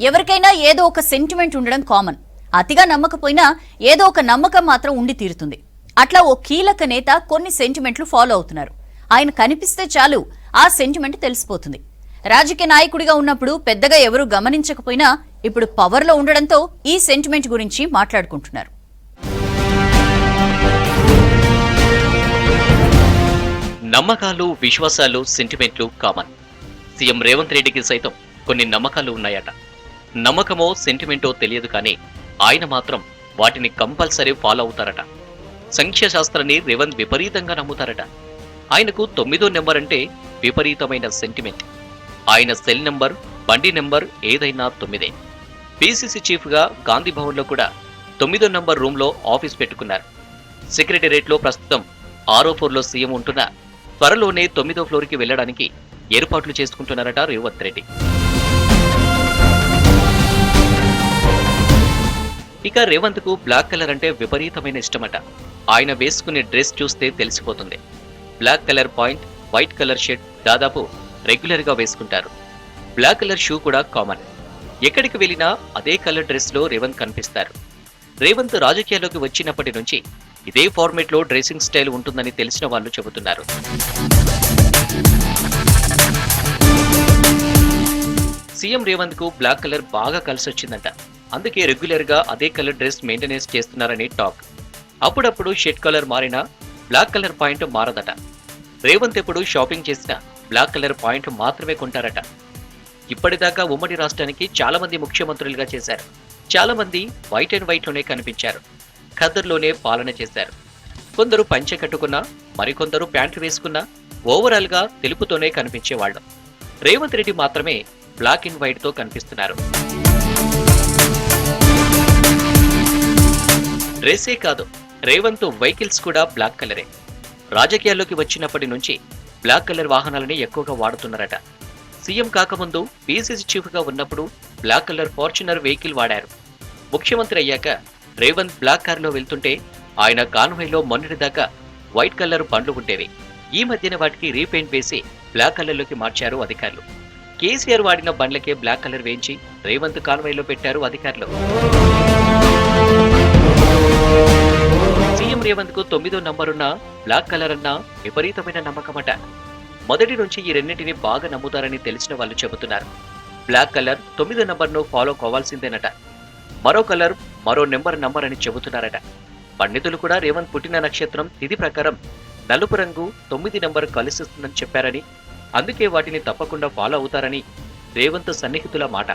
ఎవరికైనా ఏదో ఒక సెంటిమెంట్ ఉండడం కామన్. అతిగా నమ్మకపోయినా ఏదో ఒక నమ్మకం మాత్రం ఉండి తీరుతుంది. అట్లా ఓ కీలక నేత కొన్ని సెంటిమెంట్లు ఫాలో అవుతున్నారు. ఆయన కనిపిస్తే చాలు ఆ సెంటిమెంట్ తెలిసిపోతుంది. రాజకీయ నాయకుడిగా ఉన్నప్పుడు పెద్దగా ఎవరూ గమనించకపోయినా ఇప్పుడు పవర్లో ఉండడంతో ఈ సెంటిమెంట్ గురించి మాట్లాడుకుంటున్నారు. నమ్మకాలు, విశ్వాసాలు, సెంటిమెంట్లు కామన్. సీఎం రేవంత్ రెడ్డికి సైతం కొన్ని నమ్మకాలు ఉన్నాయట. నమ్మకమో సెంటిమెంటో తెలియదు, కానీ ఆయన మాత్రం వాటిని కంపల్సరీ ఫాలో అవుతారట. సంఖ్యాశాస్త్రాన్ని రేవంత్ విపరీతంగా నమ్ముతారట. ఆయనకు 9వ నెంబర్ అంటే విపరీతమైన సెంటిమెంట్. ఆయన సెల్ నెంబర్, బండి నెంబర్ ఏదైనా 9. పీసీసీ చీఫ్ గా గాంధీ భవన్ లో కూడా 9వ నెంబర్ రూమ్ లో ఆఫీస్ పెట్టుకున్నారు. సెక్రటేరియట్ లో ప్రస్తుతం 6వ ఫ్లోర్ లో సీఎం ఉంటున్న త్వరలోనే 9వ ఫ్లోర్ కి వెళ్లడానికి ఏర్పాట్లు చేసుకుంటున్నారట రేవంత్ రెడ్డి. ఇక రేవంత్ కు బ్లాక్ కలర్ అంటే విపరీతమైన ఇష్టమట. ఆయన వేసుకునే డ్రెస్ చూస్తే తెలిసిపోతుంది. Black colour point, white colour shirt దాదాపు రెగ్యులర్ గా వేసుకుంటారు. బ్లాక్ కలర్ షూ కూడా కామన్. ఎక్కడికి వెళ్ళినా అదే కలర్ డ్రెస్ లో రేవంత్ కనిపిస్తారు. రేవంత్ రాజకీయాల్లోకి వచ్చినప్పటి నుంచి ఇదే ఫార్మేట్ లో డ్రెస్సింగ్ స్టైల్ ఉంటుందని తెలిసిన వాళ్ళు చెబుతున్నారు. సీఎం రేవంత్ కు బ్లాక్ కలర్ బాగా కలిసొచ్చిందంట. అందుకే రెగ్యులర్ గా అదే కలర్ డ్రెస్ మెయింటెనెన్స్ చేస్తున్నారని టాక్. అప్పుడప్పుడు షర్ట్ కలర్ మారినా బ్లాక్ కలర్ పాయింట్ మారదట. రేవంత్ ఎప్పుడు షాపింగ్ చేసినా బ్లాక్ కలర్ పాయింట్ మాత్రమే కొంటారట. ఇప్పటిదాకా ఉమ్మడి రాష్ట్రానికి చాలా మంది ముఖ్యమంత్రులుగా చేశారు. చాలా మంది వైట్ అండ్ వైట్ లోనే కనిపించారు. ఖద్దర్లోనే పాలన చేశారు. కొందరు పంచె కట్టుకున్నా, మరికొందరు ప్యాంటు వేసుకున్నా ఓవరాల్ గా తెలుపుతోనే కనిపించేవాళ్లు. రేవంత్ రెడ్డి మాత్రమే బ్లాక్ అండ్ వైట్ తో కనిపిస్తున్నారు. డ్రెస్సే కాదు, రేవంత్ వెహికల్స్ కూడా బ్లాక్ కలరే. రాజకీయాల్లోకి వచ్చినప్పటి నుంచి బ్లాక్ కలర్ వాహనాలని ఎక్కువగా వాడుతున్నారట. సీఎం కాకముందు పీసీసీ చీఫ్ గా ఉన్నప్పుడు బ్లాక్ కలర్ ఫార్చునర్ వెహికల్ వాడారు. ముఖ్యమంత్రి అయ్యాక రేవంత్ బ్లాక్ కారులో వెళ్తుంటే ఆయన కాన్వాయ్లో మొన్నటిదాకా వైట్ కలర్ బండ్లు ఉండేవి. ఈ మధ్యన వాటికి రీపెయింట్ వేసి బ్లాక్ కలర్లోకి మార్చారు అధికారులు. కేసీఆర్ వాడిన బండ్లకే బ్లాక్ కలర్ వేయించి రేవంత్ కాన్వాయ్లో పెట్టారు అధికారులు. సీఎం రేవంత్ కు 9వ నంబరున్న బ్లాక్ కలర్ అన్న విపరీతమైన నమ్మకమట. మొదటి నుంచి ఈ రెండింటిని బాగా నమ్ముతారని తెలిసిన వాళ్ళు చెబుతున్నారు. బ్లాక్ కలర్ 9వ నంబర్ను ఫాలో కావాల్సిందేనట. మరో కలర్ మరో నెంబర్ అని చెబుతున్నారట. పండితులు కూడా రేవంత్ పుట్టిన నక్షత్రం తిథి ప్రకారం నలుపు రంగు 9 నెంబర్ కలిసిస్తుందని చెప్పారని, అందుకే వాటిని తప్పకుండా ఫాలో అవుతారని రేవంత్ సన్నిహితుల మాట.